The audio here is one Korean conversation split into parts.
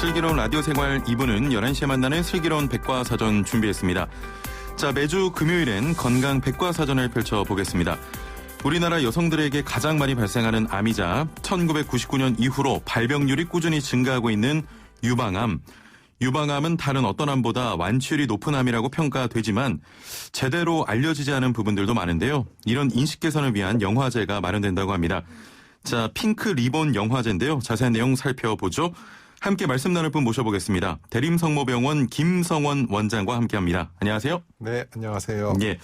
슬기로운 라디오 생활 2부는 11시에 만나는 슬기로운 백과사전 준비했습니다. 자, 매주 금요일엔 건강 백과사전을 펼쳐보겠습니다. 우리나라 여성들에게 가장 많이 발생하는 암이자 1999년 이후로 발병률이 꾸준히 증가하고 있는 유방암. 유방암은 다른 어떤 암보다 완치율이 높은 암이라고 평가되지만 제대로 알려지지 않은 부분들도 많은데요. 이런 인식 개선을 위한 영화제가 마련된다고 합니다. 자, 핑크 리본 영화제인데요. 자세한 내용 살펴보죠. 함께 말씀 나눌 분 모셔보겠습니다. 대림성모병원 김성원 원장과 함께합니다. 안녕하세요. 네, 안녕하세요. 예.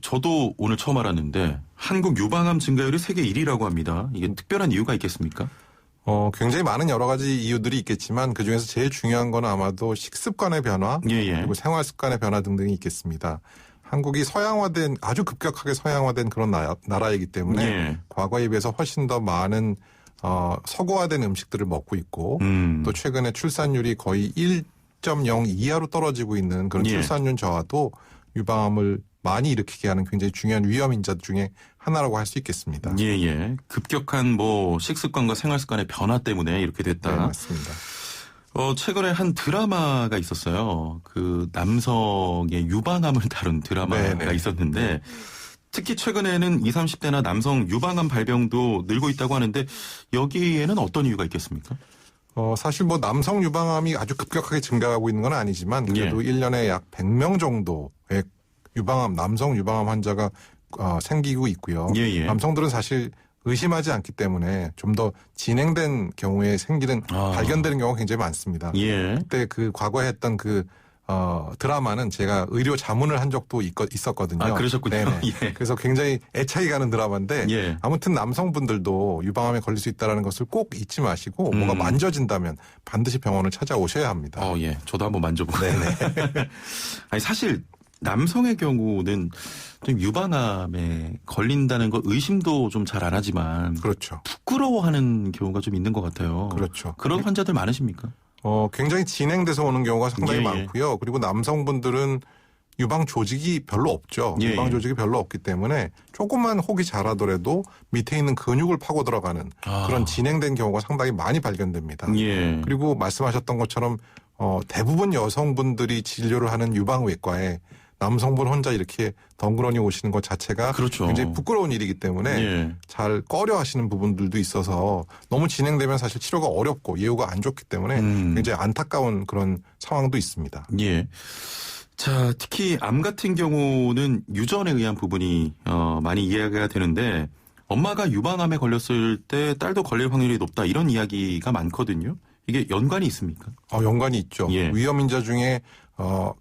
저도 오늘 처음 알았는데 한국 유방암 증가율이 세계 1위라고 합니다. 이게 특별한 이유가 있겠습니까? 굉장히 많은 여러 가지 이유들이 있겠지만 그중에서 제일 중요한 건 아마도 식습관의 변화, 그리고 생활 습관의 변화 등등이 있겠습니다. 한국이 서양화된, 아주 급격하게 서양화된 그런 나라이기 때문에 과거에 비해서 훨씬 더 많은 서구화된 음식들을 먹고 있고 또 최근에 출산율이 거의 1.0 이하로 떨어지고 있는 그런 출산율 저하도 유방암을 많이 일으키게 하는 굉장히 중요한 위험 인자 중에 하나라고 할 수 있겠습니다. 예. 급격한 식습관과 생활 습관의 변화 때문에 이렇게 됐다. 네, 맞습니다. 최근에 한 드라마가 있었어요. 그 남성의 유방암을 다룬 드라마가 있었는데 특히 최근에는 20, 30대나 남성 유방암 발병도 늘고 있다고 하는데 여기에는 어떤 이유가 있겠습니까? 사실 남성 유방암이 아주 급격하게 증가하고 있는 건 아니지만 그래도 1년에 약 100명 정도의 남성 유방암 환자가 생기고 있고요. 남성들은 사실 의심하지 않기 때문에 좀 더 진행된 경우에 발견되는 경우가 굉장히 많습니다. 그때 과거에 했던 드라마는 제가 의료 자문을 한 적도 있었거든요. 아, 그러셨군요. 그래서 굉장히 애착이 가는 드라마인데 아무튼 남성분들도 유방암에 걸릴 수 있다는 것을 꼭 잊지 마시고 뭐가 만져진다면 반드시 병원을 찾아오셔야 합니다. 저도 한번 만져보고. 아니, 사실 남성의 경우는 좀 유방암에 걸린다는 거 의심도 좀 잘 안 하지만 그렇죠. 부끄러워하는 경우가 좀 있는 것 같아요. 그렇죠. 그런 환자들 많으십니까? 굉장히 진행돼서 오는 경우가 상당히 많고요. 그리고 남성분들은 유방 조직이 별로 없죠. 유방 조직이 별로 없기 때문에 조금만 혹이 자라더라도 밑에 있는 근육을 파고 들어가는 그런 진행된 경우가 상당히 많이 발견됩니다. 그리고 말씀하셨던 것처럼 대부분 여성분들이 진료를 하는 유방외과에 남성분 혼자 이렇게 덩그러니 오시는 것 자체가 굉장히 부끄러운 일이기 때문에 잘 꺼려 하시는 부분들도 있어서 너무 진행되면 사실 치료가 어렵고 예후가 안 좋기 때문에 굉장히 안타까운 그런 상황도 있습니다. 자, 특히 암 같은 경우는 유전에 의한 부분이 많이 이해가 되는데 엄마가 유방암에 걸렸을 때 딸도 걸릴 확률이 높다 이런 이야기가 많거든요. 이게 연관이 있습니까? 연관이 있죠. 위험인자 중에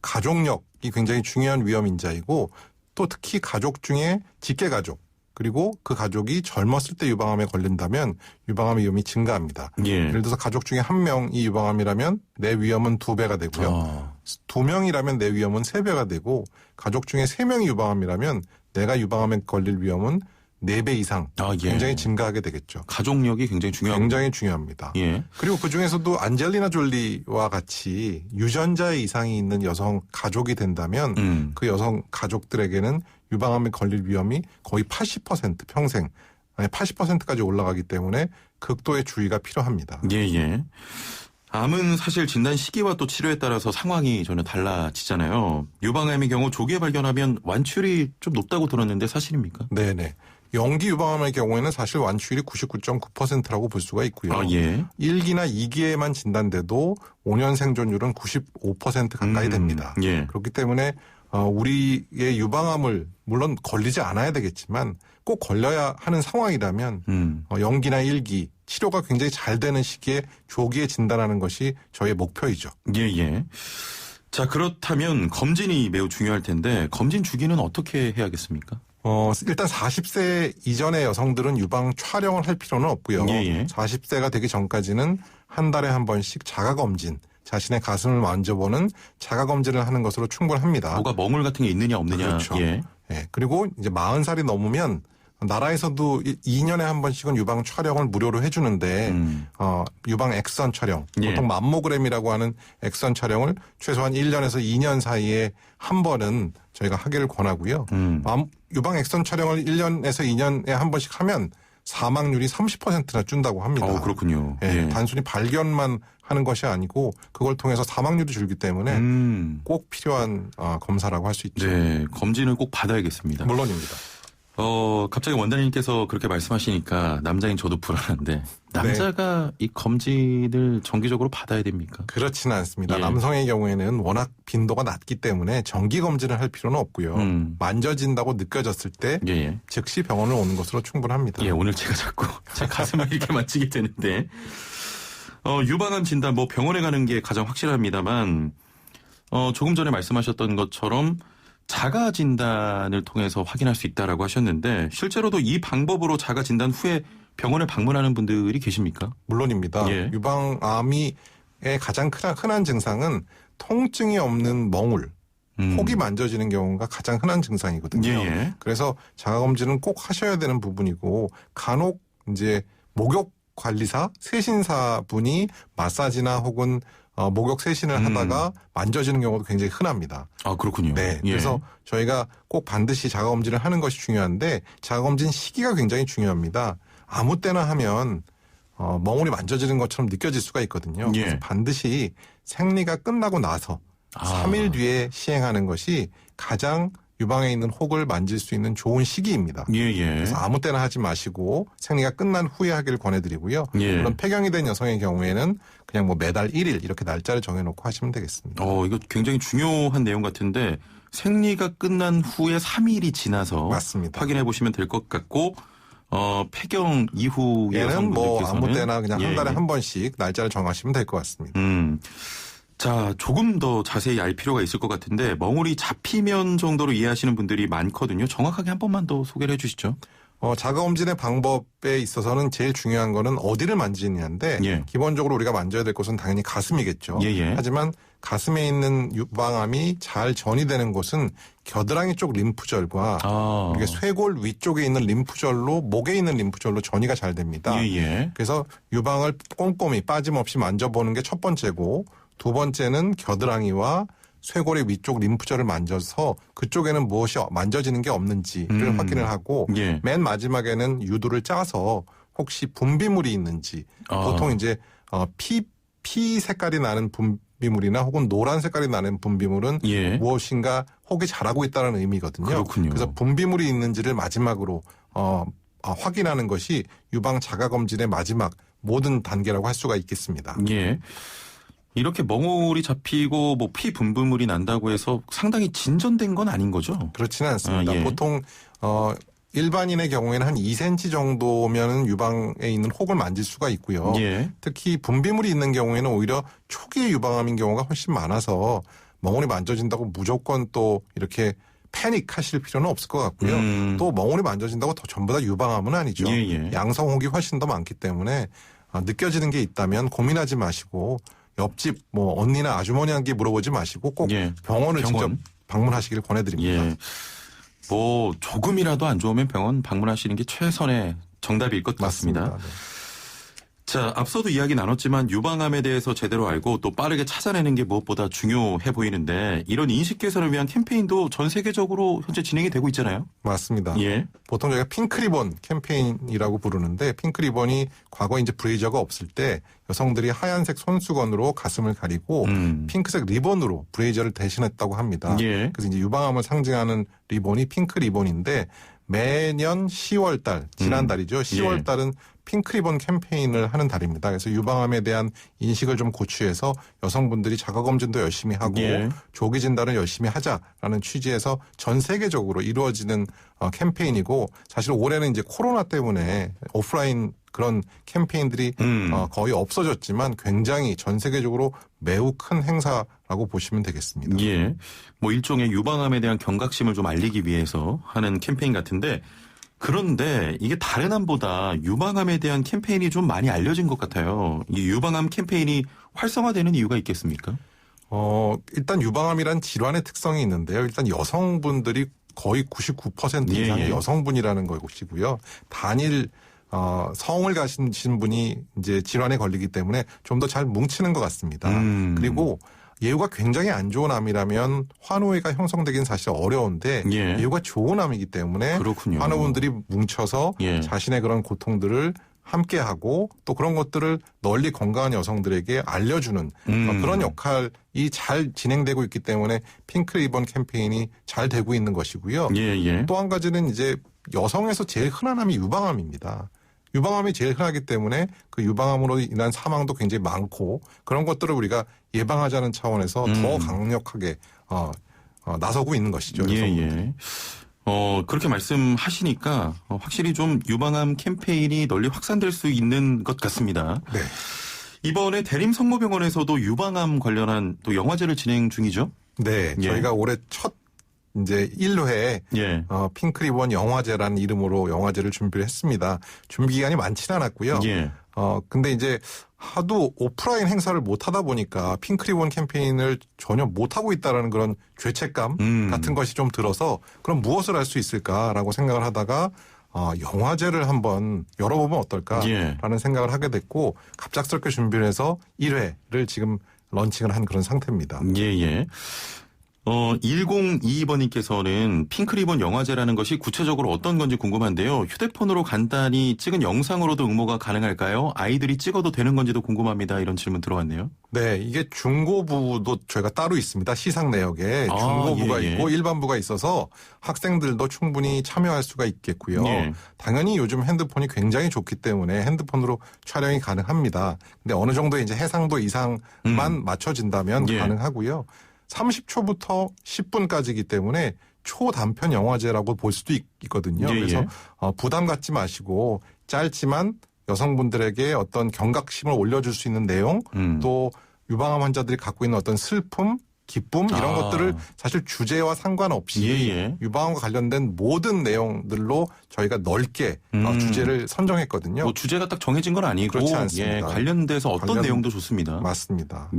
가족력이 굉장히 중요한 위험인자이고 또 특히 가족 중에 직계가족 그리고 그 가족이 젊었을 때 유방암에 걸린다면 유방암 위험이 증가합니다. 예를 들어서 가족 중에 한 명이 유방암이라면 내 위험은 2배가 되고요. 2명이라면 내 위험은 3배가 되고 가족 중에 3명이 유방암이라면 내가 유방암에 걸릴 위험은 4배 이상 굉장히 증가하게 되겠죠. 가족력이 굉장히 중요합니다. 그리고 그중에서도 안젤리나 졸리와 같이 유전자의 이상이 있는 여성 가족이 된다면 그 여성 가족들에게는 유방암에 걸릴 위험이 거의 80% 평생 80%까지 올라가기 때문에 극도의 주의가 필요합니다. 암은 사실 진단 시기와 또 치료에 따라서 상황이 전혀 달라지잖아요. 유방암의 경우 조기에 발견하면 완치율이 좀 높다고 들었는데 사실입니까? 네네. 영기 유방암의 경우에는 사실 완치율이 99.9%라고 볼 수가 있고요. 1기나 2기에만 진단돼도 5년 생존율은 95% 가까이 됩니다. 그렇기 때문에 우리의 유방암을 물론 걸리지 않아야 되겠지만 꼭 걸려야 하는 상황이라면 영기나 1기 치료가 굉장히 잘 되는 시기에 조기에 진단하는 것이 저희의 목표이죠. 자, 그렇다면 검진이 매우 중요할 텐데 검진 주기는 어떻게 해야겠습니까? 일단 40세 이전의 여성들은 유방 촬영을 할 필요는 없고요. 40세가 되기 전까지는 한 달에 한 번씩 자가검진, 자신의 가슴을 만져보는 자가검진을 하는 것으로 충분합니다. 뭐가 멍울 같은 게 있느냐 없느냐. 그렇죠. 그리고 이제 40살이 넘으면 나라에서도 2년에 한 번씩은 유방 촬영을 무료로 해주는데 유방 엑선 촬영, 보통 맘모그램이라고 하는 엑선 촬영을 최소한 1년에서 2년 사이에 한 번은 저희가 하기를 권하고요. 유방 엑선 촬영을 1년에서 2년에 한 번씩 하면 사망률이 30%나 준다고 합니다. 그렇군요. 단순히 발견만 하는 것이 아니고 그걸 통해서 사망률이 줄기 때문에 꼭 필요한 검사라고 할 수 있죠. 네, 검진을 꼭 받아야겠습니다. 물론입니다. 갑자기 원장님께서 그렇게 말씀하시니까 남자인 저도 불안한데 남자가 이 검진을 정기적으로 받아야 됩니까? 그렇지는 않습니다. 남성의 경우에는 워낙 빈도가 낮기 때문에 정기 검진을 할 필요는 없고요. 만져진다고 느껴졌을 때 즉시 병원을 오는 것으로 충분합니다. 예, 오늘 제가 자꾸 제 가슴을 이렇게 만지게 되는데 유방암 진단 병원에 가는 게 가장 확실합니다만 조금 전에 말씀하셨던 것처럼 자가 진단을 통해서 확인할 수 있다라고 하셨는데 실제로도 이 방법으로 자가 진단 후에 병원을 방문하는 분들이 계십니까? 물론입니다. 유방암의 가장 흔한 증상은 통증이 없는 멍울, 혹이 만져지는 경우가 가장 흔한 증상이거든요. 그래서 자가 검진은 꼭 하셔야 되는 부분이고 간혹 이제 목욕 관리사, 세신사 분이 마사지나 혹은 목욕 세신을 하다가 만져지는 경우도 굉장히 흔합니다. 아, 그렇군요. 네. 그래서 저희가 꼭 반드시 자가검진을 하는 것이 중요한데 자가검진 시기가 굉장히 중요합니다. 아무 때나 하면 멍울이 만져지는 것처럼 느껴질 수가 있거든요. 그래서 반드시 생리가 끝나고 나서 3일 뒤에 시행하는 것이 가장 유방에 있는 혹을 만질 수 있는 좋은 시기입니다. 그래서 아무 때나 하지 마시고 생리가 끝난 후에 하기를 권해드리고요. 그럼 폐경이 된 여성의 경우에는 그냥 매달 1일 이렇게 날짜를 정해놓고 하시면 되겠습니다. 이거 굉장히 중요한 내용 같은데 생리가 끝난 후에 3일이 지나서 맞습니다. 확인해 보시면 될 것 같고 폐경 이후에 얘는 아무 때나 그냥 한 달에 한 번씩 날짜를 정하시면 될 것 같습니다. 자, 조금 더 자세히 알 필요가 있을 것 같은데 멍울이 잡히면 정도로 이해하시는 분들이 많거든요. 정확하게 한 번만 더 소개를 해 주시죠. 자가검진의 방법에 있어서는 제일 중요한 거는 어디를 만지느냐인데 기본적으로 우리가 만져야 될 곳은 당연히 가슴이겠죠. 하지만 가슴에 있는 유방암이 잘 전이되는 곳은 겨드랑이 쪽 림프절과 우리가 쇄골 위쪽에 있는 림프절로 목에 있는 림프절로 전이가 잘 됩니다. 그래서 유방을 꼼꼼히 빠짐없이 만져보는 게 첫 번째고 두 번째는 겨드랑이와 쇄골의 위쪽 림프절을 만져서 그쪽에는 무엇이 만져지는 게 없는지를 확인을 하고 맨 마지막에는 유두를 짜서 혹시 분비물이 있는지 보통 이제 피 색깔이 나는 분비물이나 혹은 노란 색깔이 나는 분비물은 무엇인가 혹이 자라고 있다는 의미거든요. 그렇군요. 그래서 분비물이 있는지를 마지막으로 확인하는 것이 유방 자가검진의 마지막 모든 단계라고 할 수가 있겠습니다. 이렇게 멍울이 잡히고 피 분비물이 난다고 해서 상당히 진전된 건 아닌 거죠? 그렇지는 않습니다. 보통 일반인의 경우에는 한 2cm 정도면 유방에 있는 혹을 만질 수가 있고요. 특히 분비물이 있는 경우에는 오히려 초기의 유방암인 경우가 훨씬 많아서 멍울이 만져진다고 무조건 또 이렇게 패닉하실 필요는 없을 것 같고요. 또 멍울이 만져진다고 전부 다 유방암은 아니죠. 양성 혹이 훨씬 더 많기 때문에 느껴지는 게 있다면 고민하지 마시고 옆집 언니나 아주머니한테 물어보지 마시고 꼭 병원을 직접 방문하시길 권해드립니다. 조금이라도 안 좋으면 병원 방문하시는 게 최선의 정답일 것 같습니다. 맞습니다. 자, 앞서도 이야기 나눴지만 유방암에 대해서 제대로 알고 또 빠르게 찾아내는 게 무엇보다 중요해 보이는데 이런 인식 개선을 위한 캠페인도 전 세계적으로 현재 진행이 되고 있잖아요. 맞습니다. 보통 저희가 핑크리본 캠페인이라고 부르는데 핑크리본이 과거 이제 브레이저가 없을 때 여성들이 하얀색 손수건으로 가슴을 가리고 핑크색 리본으로 브레이저를 대신했다고 합니다. 그래서 이제 유방암을 상징하는 리본이 핑크리본인데 매년 10월 달, 지난달이죠. 10월 달은 핑크리본 캠페인을 하는 달입니다. 그래서 유방암에 대한 인식을 좀 고취해서 여성분들이 자가검진도 열심히 하고 조기 진단을 열심히 하자라는 취지에서 전 세계적으로 이루어지는 캠페인이고 사실 올해는 이제 코로나 때문에 오프라인 그런 캠페인들이 거의 없어졌지만 굉장히 전 세계적으로 매우 큰 행사라고 보시면 되겠습니다. 일종의 유방암에 대한 경각심을 좀 알리기 위해서 하는 캠페인 같은데 그런데 이게 다른 암보다 유방암에 대한 캠페인이 좀 많이 알려진 것 같아요. 이 유방암 캠페인이 활성화되는 이유가 있겠습니까? 일단 유방암이란 질환의 특성이 있는데요. 일단 여성분들이 거의 99% 이상이 여성분이라는 것이고요. 단일 성을 가신 분이 이제 질환에 걸리기 때문에 좀 더 잘 뭉치는 것 같습니다. 그리고 예후가 굉장히 안 좋은 암이라면 환우회가 형성되긴 사실 어려운데 예후가 좋은 암이기 때문에 환우분들이 뭉쳐서 자신의 그런 고통들을 함께하고 또 그런 것들을 널리 건강한 여성들에게 알려주는 그런 역할이 잘 진행되고 있기 때문에 핑크 리본 캠페인이 잘 되고 있는 것이고요. 또 한 가지는 이제 여성에서 제일 흔한 암이 유방암입니다. 유방암이 제일 흔하기 때문에 그 유방암으로 인한 사망도 굉장히 많고 그런 것들을 우리가 예방하자는 차원에서 더 강력하게 나서고 있는 것이죠. 그렇게 말씀하시니까 확실히 좀 유방암 캠페인이 널리 확산될 수 있는 것 같습니다. 네. 이번에 대림성모병원에서도 유방암 관련한 또 영화제를 진행 중이죠? 네. 저희가 올해 첫 이제 1회 핑크 리본 영화제라는 이름으로 영화제를 준비를 했습니다. 준비 기간이 많지는 않았고요. 근데 이제 하도 오프라인 행사를 못 하다 보니까 핑크 리본 캠페인을 전혀 못 하고 있다라는 그런 죄책감 같은 것이 좀 들어서 그럼 무엇을 할 수 있을까라고 생각을 하다가 영화제를 한번 열어보면 어떨까라는 생각을 하게 됐고 갑작스럽게 준비를 해서 1회를 지금 런칭을 한 그런 상태입니다. 1022번님께서는 핑크리본 영화제라는 것이 구체적으로 어떤 건지 궁금한데요. 휴대폰으로 간단히 찍은 영상으로도 응모가 가능할까요? 아이들이 찍어도 되는 건지도 궁금합니다. 이런 질문 들어왔네요. 네, 이게 중고부도 저희가 따로 있습니다. 시상 내역에 중고부가 있고 일반부가 있어서 학생들도 충분히 참여할 수가 있겠고요. 당연히 요즘 핸드폰이 굉장히 좋기 때문에 핸드폰으로 촬영이 가능합니다. 근데 어느 정도의 이제 해상도 이상만 맞춰진다면 가능하고요. 30초부터 10분까지이기 때문에 초단편 영화제라고 볼 수도 있거든요. 그래서 부담 갖지 마시고 짧지만 여성분들에게 어떤 경각심을 올려줄 수 있는 내용 또 유방암 환자들이 갖고 있는 어떤 슬픔, 기쁨 이런 것들을 사실 주제와 상관없이 유방암과 관련된 모든 내용들로 저희가 넓게 주제를 선정했거든요. 뭐 주제가 딱 정해진 건 아니고 그렇지 않습니다. 관련돼서 어떤 내용도 좋습니다. 맞습니다.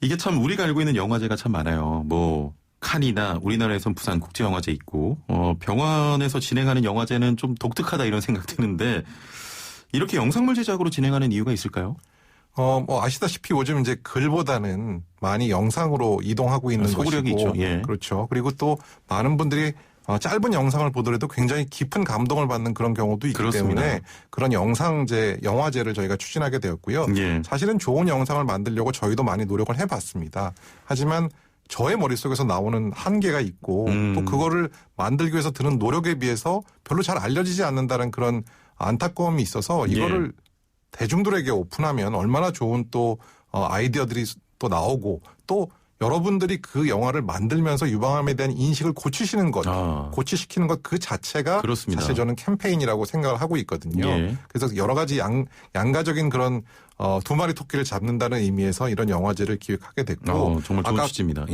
이게 참 우리가 알고 있는 영화제가 참 많아요. 뭐 칸이나 우리나라에선 부산 국제영화제 있고 병원에서 진행하는 영화제는 좀 독특하다 이런 생각 드는데 이렇게 영상물 제작으로 진행하는 이유가 있을까요? 뭐 아시다시피 요즘 이제 글보다는 많이 영상으로 이동하고 있는 소구력이 것이고 있죠. 그렇죠. 그리고 또 많은 분들이 짧은 영상을 보더라도 굉장히 깊은 감동을 받는 그런 경우도 있기 때문에 그런 영화제를 저희가 추진하게 되었고요. 사실은 좋은 영상을 만들려고 저희도 많이 노력을 해봤습니다. 하지만 저의 머릿속에서 나오는 한계가 있고 또 그거를 만들기 위해서 드는 노력에 비해서 별로 잘 알려지지 않는다는 그런 안타까움이 있어서 이거를 대중들에게 오픈하면 얼마나 좋은 또 아이디어들이 또 나오고 또 여러분들이 그 영화를 만들면서 유방암에 대한 인식을 고치시는 것, 고치시키는 것 그 자체가 사실 저는 캠페인이라고 생각을 하고 있거든요. 그래서 여러 가지 양가적인 그런 두 마리 토끼를 잡는다는 의미에서 이런 영화제를 기획하게 됐고 정말 좋은 취지입니다.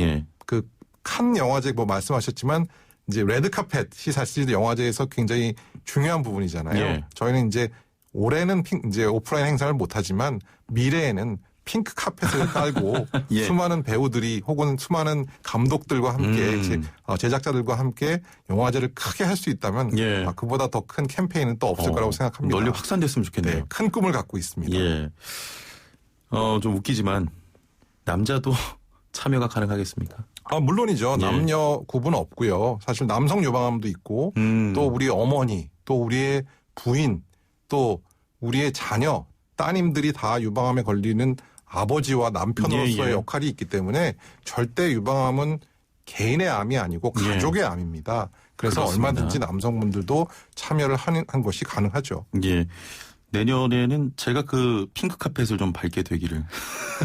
그 칸 영화제 뭐 말씀하셨지만 이제 레드카펫이 사실 영화제에서 굉장히 중요한 부분이잖아요. 저희는 이제 올해는 이제 오프라인 행사를 못하지만 미래에는 핑크 카펫을 깔고 수많은 배우들이 혹은 수많은 감독들과 함께 제작자들과 함께 영화제를 크게 할 수 있다면 그보다 더 큰 캠페인은 또 없을 거라고 생각합니다. 널리 확산됐으면 좋겠네요. 네, 큰 꿈을 갖고 있습니다. 좀 웃기지만 남자도 참여가 가능하겠습니까? 물론이죠. 남녀 구분 없고요. 사실 남성 유방암도 있고 또 우리 어머니 또 우리의 부인 또 우리의 자녀 따님들이 다 유방암에 걸리는 아버지와 남편으로서의 역할이 있기 때문에 절대 유방암은 개인의 암이 아니고 가족의 암입니다. 그래서 얼마든지 남성분들도 참여를 하는 것이 가능하죠. 내년에는 제가 그 핑크 카펫을 좀 밟게 되기를.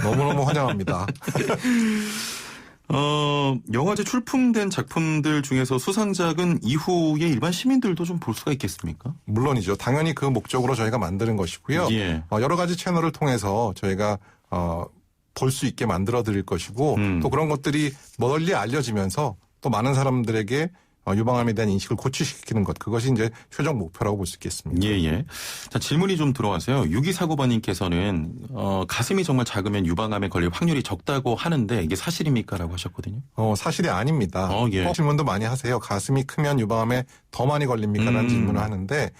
너무너무 환영합니다. 영화제 출품된 작품들 중에서 수상작은 이후에 일반 시민들도 좀 볼 수가 있겠습니까? 물론이죠. 당연히 그 목적으로 저희가 만드는 것이고요. 여러 가지 채널을 통해서 저희가 볼 수 있게 만들어 드릴 것이고 또 그런 것들이 널리 알려지면서 또 많은 사람들에게 유방암에 대한 인식을 고취시키는 것 그것이 이제 최종 목표라고 볼 수 있겠습니다. 자, 질문이 좀 들어와서요. 6249번님께서는 가슴이 정말 작으면 유방암에 걸릴 확률이 적다고 하는데 이게 사실입니까? 라고 하셨거든요. 사실이 아닙니다. 질문도 많이 하세요. 가슴이 크면 유방암에 더 많이 걸립니까? 라는 질문을 하는데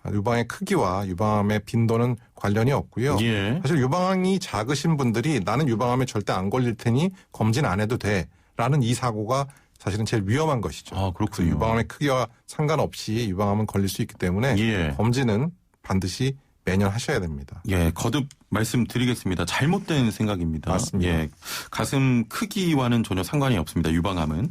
유방의 크기와 유방암의 빈도는 관련이 없고요. 사실 유방암이 작으신 분들이 나는 유방암에 절대 안 걸릴 테니 검진 안 해도 돼. 라는 이 사고가 사실은 제일 위험한 것이죠. 그렇군요. 유방암의 크기와 상관없이 유방암은 걸릴 수 있기 때문에 검진은 반드시 매년 하셔야 됩니다. 예, 거듭 말씀드리겠습니다. 잘못된 생각입니다. 맞습니다. 예, 가슴 크기와는 전혀 상관이 없습니다. 유방암은.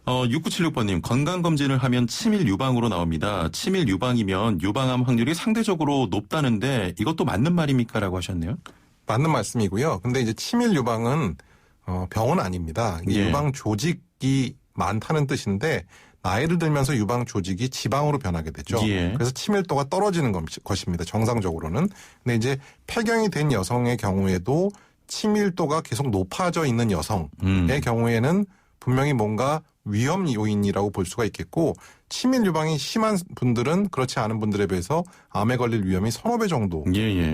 6976번님, 건강검진을 하면 치밀 유방으로 나옵니다. 치밀 유방이면 유방암 확률이 상대적으로 높다는데 이것도 맞는 말입니까? 라고 하셨네요. 맞는 말씀이고요. 근데 이제 치밀 유방은 병은 아닙니다. 예. 유방 조직이 많다는 뜻인데 나이를 들면서 유방 조직이 지방으로 변하게 되죠. 예. 그래서 치밀도가 떨어지는 것입니다. 정상적으로는. 근데 이제 폐경이 된 여성의 경우에도 치밀도가 계속 높아져 있는 여성의 경우에는 분명히 뭔가 위험 요인이라고 볼 수가 있겠고 치밀 유방이 심한 분들은 그렇지 않은 분들에 비해서 암에 걸릴 위험이 1,5배 정도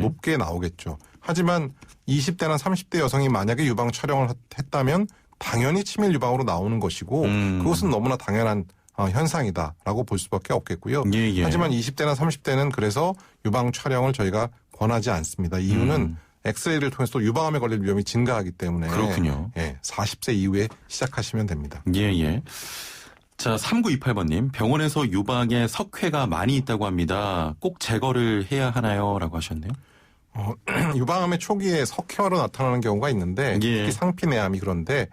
높게 나오겠죠. 하지만 20대나 30대 여성이 만약에 유방 촬영을 했다면 당연히 치밀 유방으로 나오는 것이고 그것은 너무나 당연한 현상이다라고 볼 수밖에 없겠고요. 하지만 20대나 30대는 그래서 유방 촬영을 저희가 권하지 않습니다. 이유는 엑스레이를 통해서 유방암에 걸릴 위험이 증가하기 때문에 그렇군요. 예, 40세 이후에 시작하시면 됩니다. 예. 자, 3928번님, 병원에서 유방에 석회가 많이 있다고 합니다. 꼭 제거를 해야 하나요? 라고 하셨네요. 유방암의 초기에 석회화로 나타나는 경우가 있는데 특히 상피내암이 그런데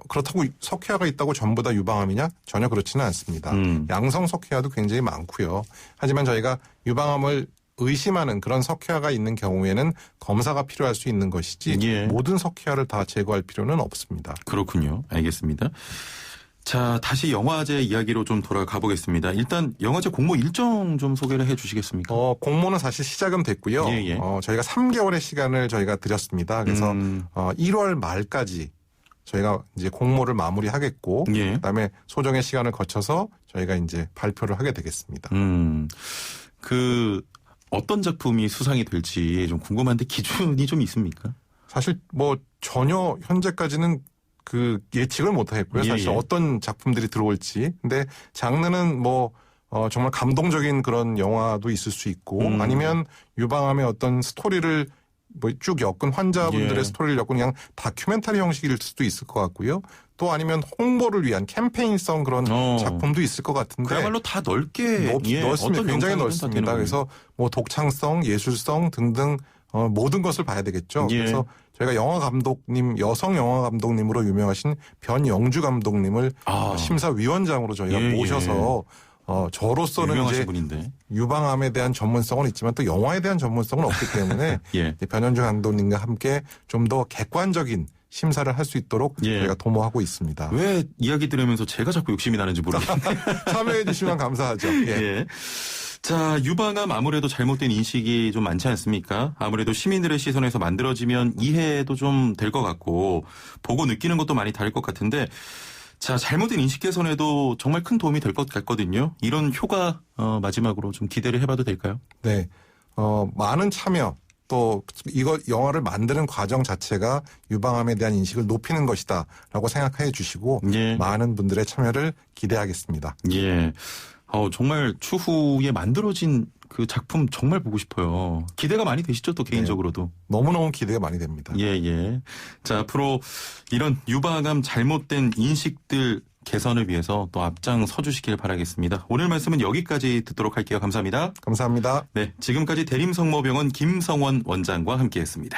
그렇다고 석회화가 있다고 전부 다 유방암이냐? 전혀 그렇지는 않습니다. 양성 석회화도 굉장히 많고요. 하지만 저희가 유방암을 의심하는 그런 석회화가 있는 경우에는 검사가 필요할 수 있는 것이지 모든 석회화를 다 제거할 필요는 없습니다. 그렇군요. 알겠습니다. 자, 다시 영화제 이야기로 좀 돌아가 보겠습니다. 일단 영화제 공모 일정 좀 소개를 해 주시겠습니까? 공모는 사실 시작은 됐고요. 저희가 3개월의 시간을 저희가 드렸습니다. 그래서 1월 말까지 저희가 이제 공모를 마무리하겠고 그다음에 소정의 시간을 거쳐서 저희가 이제 발표를 하게 되겠습니다. 어떤 작품이 수상이 될지 좀 궁금한데 기준이 좀 있습니까? 사실 뭐 전혀 현재까지는 그 예측을 못 하겠고요. 사실 어떤 작품들이 들어올지. 근데 장르는 뭐 정말 감동적인 그런 영화도 있을 수 있고 아니면 유방암의 어떤 스토리를 뭐 쭉 엮은 환자분들의 스토리를 엮은 그냥 다큐멘터리 형식일 수도 있을 것 같고요. 또 아니면 홍보를 위한 캠페인성 그런 작품도 있을 것 같은데 그야말로 다 넓게 넓습니다. 굉장히 넓습니다. 그래서 뭐 독창성, 예술성 등등 모든 것을 봐야 되겠죠. 그래서 저희가 영화 감독님, 여성 영화 감독님으로 유명하신 변영주 감독님을 심사위원장으로 저희가 모셔서 저로서는 이제 분인데. 유방암에 대한 전문성은 있지만 또 영화에 대한 전문성은 없기 때문에 변영주 감독님과 함께 좀 더 객관적인 심사를 할 수 있도록 저희가 도모하고 있습니다. 왜 이야기 들으면서 제가 자꾸 욕심이 나는지 모르겠네요. 참여해 주시면 감사하죠. 자, 유방암 아무래도 잘못된 인식이 좀 많지 않습니까? 아무래도 시민들의 시선에서 만들어지면 이해도 좀 될 것 같고 보고 느끼는 것도 많이 다를 것 같은데 자, 잘못된 인식 개선에도 정말 큰 도움이 될 것 같거든요. 이런 효과 마지막으로 좀 기대를 해봐도 될까요? 네. 많은 참여 또 이거 영화를 만드는 과정 자체가 유방암에 대한 인식을 높이는 것이다라고 생각해 주시고 많은 분들의 참여를 기대하겠습니다. 정말 추후에 만들어진 그 작품 정말 보고 싶어요. 기대가 많이 되시죠, 또 개인적으로도? 너무너무 기대가 많이 됩니다. 자, 앞으로 이런 유방암 잘못된 인식들 개선을 위해서 또 앞장서 주시길 바라겠습니다. 오늘 말씀은 여기까지 듣도록 할게요. 감사합니다. 감사합니다. 네, 지금까지 대림성모병원 김성원 원장과 함께했습니다.